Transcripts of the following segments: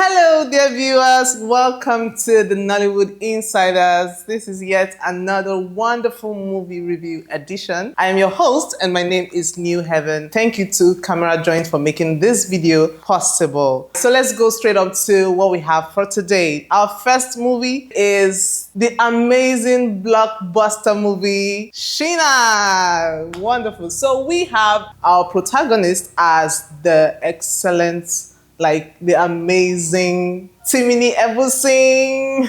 Hello, dear viewers. Welcome to the Nollywood Insiders. This is yet another wonderful movie review edition. I am your host, and my name is New Heaven. Thank you to Camera Joint for making this video possible. So let's go straight up to what we have for today. Our first movie is the amazing blockbuster movie, Shina. Wonderful. So we have our protagonist as the excellent, the amazing Timini Egbuson.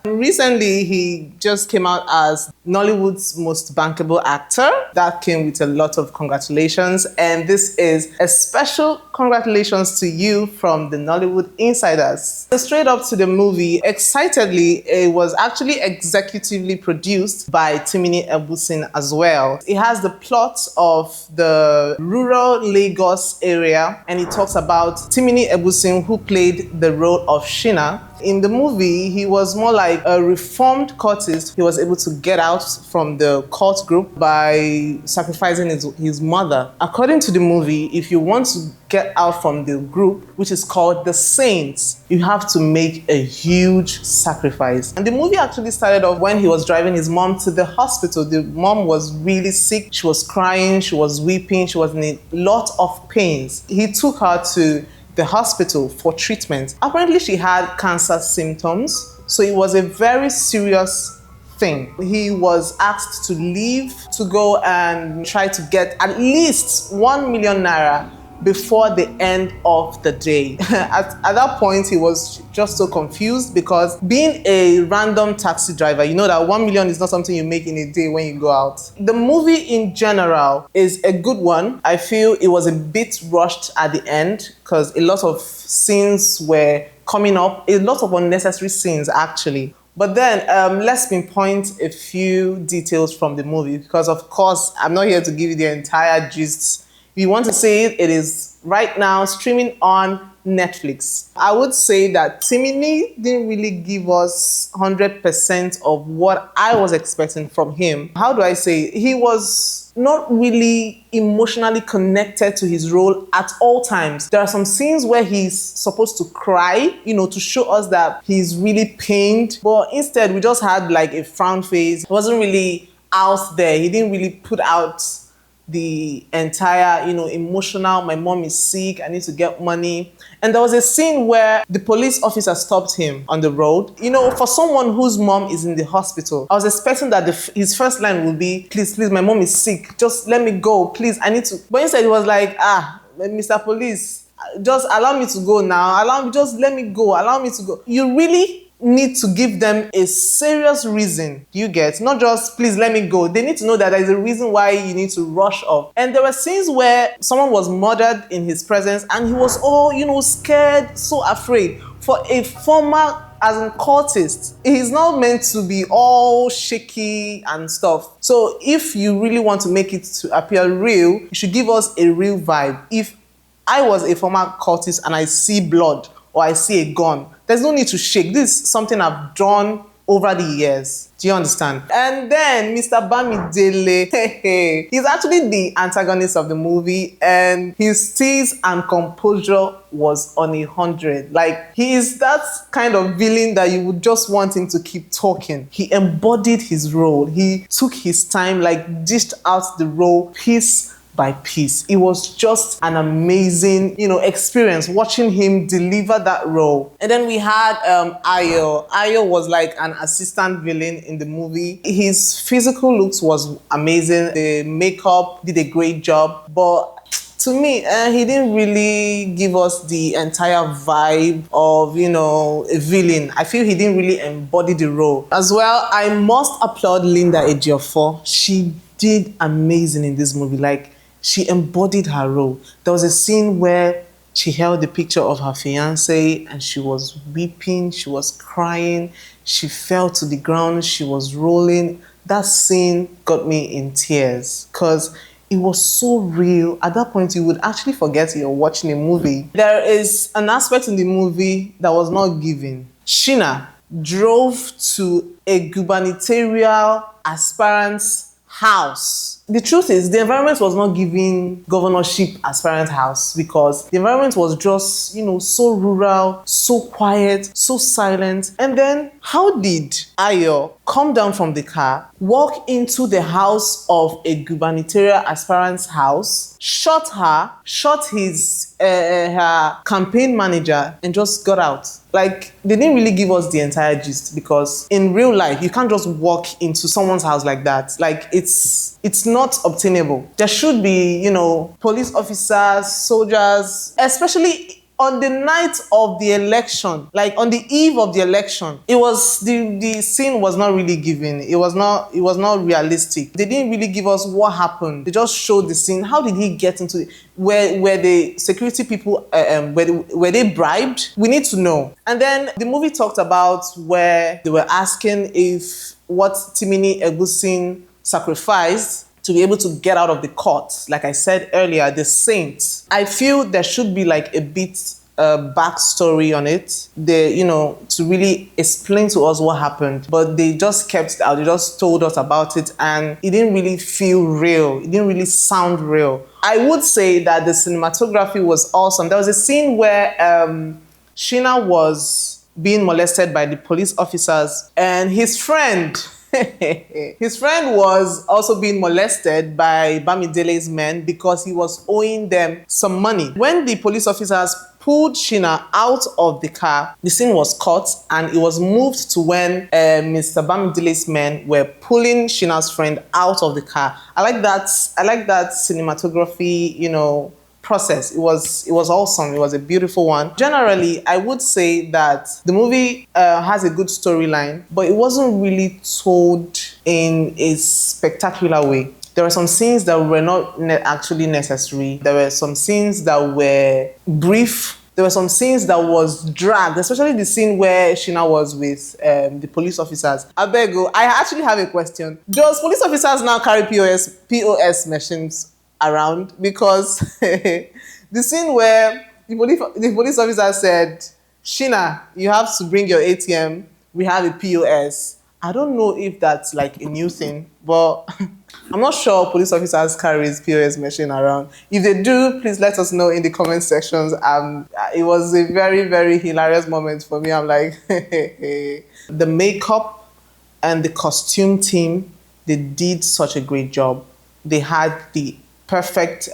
Recently, he just came out as Nollywood's most bankable actor. That came with a lot of congratulations, and this is a special congratulations to you from the Nollywood Insiders. So straight up to the movie, excitedly, it was actually executively produced by Timini Egbuson as well. It has the plot of the rural Lagos area, and it talks about Timini Egbuson, who played the role of Shina. In the movie, he was more like a reformed cultist. He was able to get out from the cult group by sacrificing his mother. According to the movie, if you want to get out from the group, which is called the Saints, you have to make a huge sacrifice. And the movie actually started off when he was driving his mom to the hospital. The mom was really sick. She was crying, she was weeping, she was in a lot of pains. He took her to the hospital for treatment. Apparently, she had cancer symptoms, so it was a very serious thing. He was asked to leave to go and try to get at least 1 million naira before the end of the day. At that point, he was just so confused because being a random taxi driver, you know that 1 million is not something you make in a day when you go out. The movie in general is a good one. I feel it was a bit rushed at the end because a lot of scenes were coming up, a lot of unnecessary scenes actually. But then let's pinpoint a few details from the movie because of course, I'm not here to give you the entire gist. If you want to see it, it is right now streaming on Netflix. I would say that Timini didn't really give us 100% of what I was expecting from him. How do I say it? He was not really emotionally connected to his role at all times. There are some scenes where he's supposed to cry, to show us that he's really pained. But instead, we just had like a frown face. He wasn't really out there. He didn't really put out the entire, emotional, my mom is sick, I need to get money. And there was a scene where the police officer stopped him on the road. For someone whose mom is in the hospital, I was expecting that his first line would be, please, my mom is sick, just let me go, please, I need to. But instead he was like, Mr. Police, just allow me to go now, just let me go, allow me to go. You really need to give them a serious reason, you get? Not just, please let me go. They need to know that there's a reason why you need to rush off. And there were scenes where someone was murdered in his presence and he was all, scared, so afraid. For a former, as in cultist, he's not meant to be all shaky and stuff. So if you really want to make it to appear real, you should give us a real vibe. If I was a former cultist and I see blood or I see a gun, there's no need to shake. This is something I've done over the years. Do you understand? And then Mr. Bamidele, he's actually the antagonist of the movie, and his steeze and composure was on 100. Like, he is that kind of villain that you would just want him to keep talking. He embodied his role. He took his time, dished out the role piece by piece. It was just an amazing, experience watching him deliver that role. And then we had Ayo. Ayo was like an assistant villain in the movie. His physical looks was amazing. The makeup did a great job, but to me, he didn't really give us the entire vibe of, a villain. I feel he didn't really embody the role. As well, I must applaud Linda Ejiofor. She did amazing in this movie. She embodied her role. There was a scene where she held the picture of her fiance and she was weeping, she was crying, she fell to the ground, she was rolling. That scene got me in tears because it was so real. At that point, you would actually forget you're watching a movie. There is an aspect in the movie that was not given. Shina drove to a gubernatorial aspirant's house the truth is, the environment was not giving governorship aspirant house, because the environment was just, so rural, so quiet, so silent. And then how did Ayo come down from the car, walk into the house of a gubernatorial aspirant's house, shot her, shot her campaign manager, and just got out? Like, they didn't really give us the entire gist, because in real life, you can't just walk into someone's house like that. Like, it's not obtainable. There should be, police officers, soldiers, especially on the night of the election, like on the eve of the election. It was, the scene was not really given. It was not realistic. They didn't really give us what happened. They just showed the scene. How did he get into it? Were the security people, were they bribed? We need to know. And then the movie talked about where they were asking if what Timini Egbuson sacrificed to be able to get out of the court, like I said earlier, the saint. I feel there should be like a bit backstory on it, to really explain to us what happened. But they just kept it out. They just told us about it, and it didn't really feel real. It didn't really sound real. I would say that the cinematography was awesome. There was a scene where Shina was being molested by the police officers, and his friend was also being molested by Bamidele's men because he was owing them some money. When the police officers pulled Shina out of the car, the scene was cut, and it was moved to when Mr. Bamidele's men were pulling Shina's friend out of the car. I like that cinematography, process. It was awesome. It was a beautiful one. Generally, I would say that the movie has a good storyline, but it wasn't really told in a spectacular way. There were some scenes that were not actually necessary. There were some scenes that were brief. There were some scenes that was dragged, especially the scene where Shina was with the police officers. Abego, I actually have a question. Does police officers now carry POS machines around? Because the scene where the police officer said, Shina, you have to bring your ATM, we have a POS. I don't know if that's like a new thing, but I'm not sure police officers carry POS machine around. If they do, please let us know in the comment sections. It was a very, very hilarious moment for me. I'm like, the makeup and the costume team, they did such a great job. They had the perfect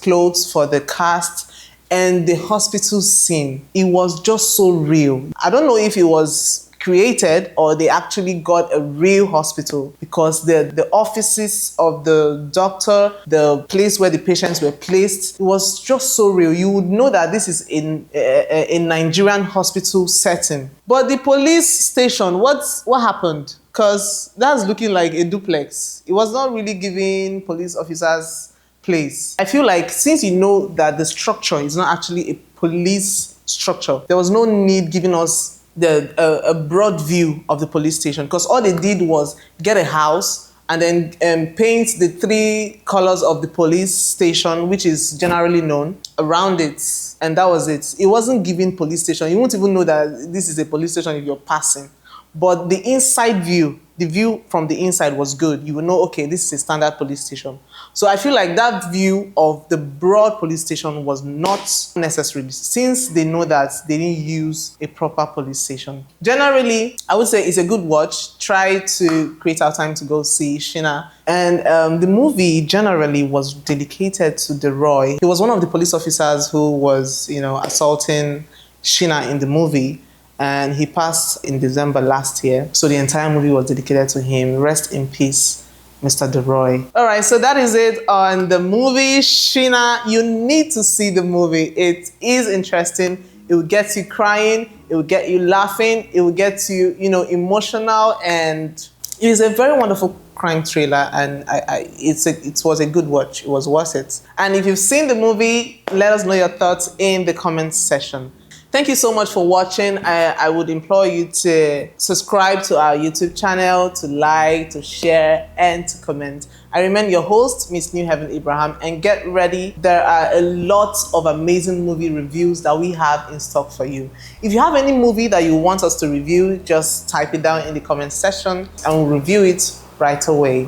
clothes for the cast, and the hospital scene, it was just so real. I don't know if it was created or they actually got a real hospital, because the offices of the doctor, the place where the patients were placed, it was just so real. You would know that this is in a Nigerian hospital setting. But the police station, what happened? Because that's looking like a duplex. It was not really giving police officers place. I feel like since you know that the structure is not actually a police structure, there was no need giving us a broad view of the police station, because all they did was get a house and then paint the 3 colors of the police station, which is generally known, around it, and that was it. It wasn't giving police station. You won't even know that this is a police station if you're passing. But the inside view, the view from the inside was good. You will know, okay, this is a standard police station. So I feel like that view of the broad police station was not necessary, since they know that they didn't use a proper police station. Generally, I would say it's a good watch. Try to create our time to go see Shina. And the movie generally was dedicated to Deroy. He was one of the police officers who was, assaulting Shina in the movie. And he passed in December last year. So the entire movie was dedicated to him. Rest in peace, Mr. Deroy. All right, so that is it on the movie Shina. You need to see the movie. It is interesting. It will get you crying. It will get you laughing. It will get you, emotional. And it is a very wonderful crime thriller. And it was a good watch. It was worth it. And if you've seen the movie, let us know your thoughts in the comments section. Thank you so much for watching. I would implore you to subscribe to our YouTube channel, to like, to share, and to comment. I remain your host, Miss New Heaven Abraham, and get ready. There are a lot of amazing movie reviews that we have in stock for you. If you have any movie that you want us to review, just type it down in the comment section and we'll review it right away.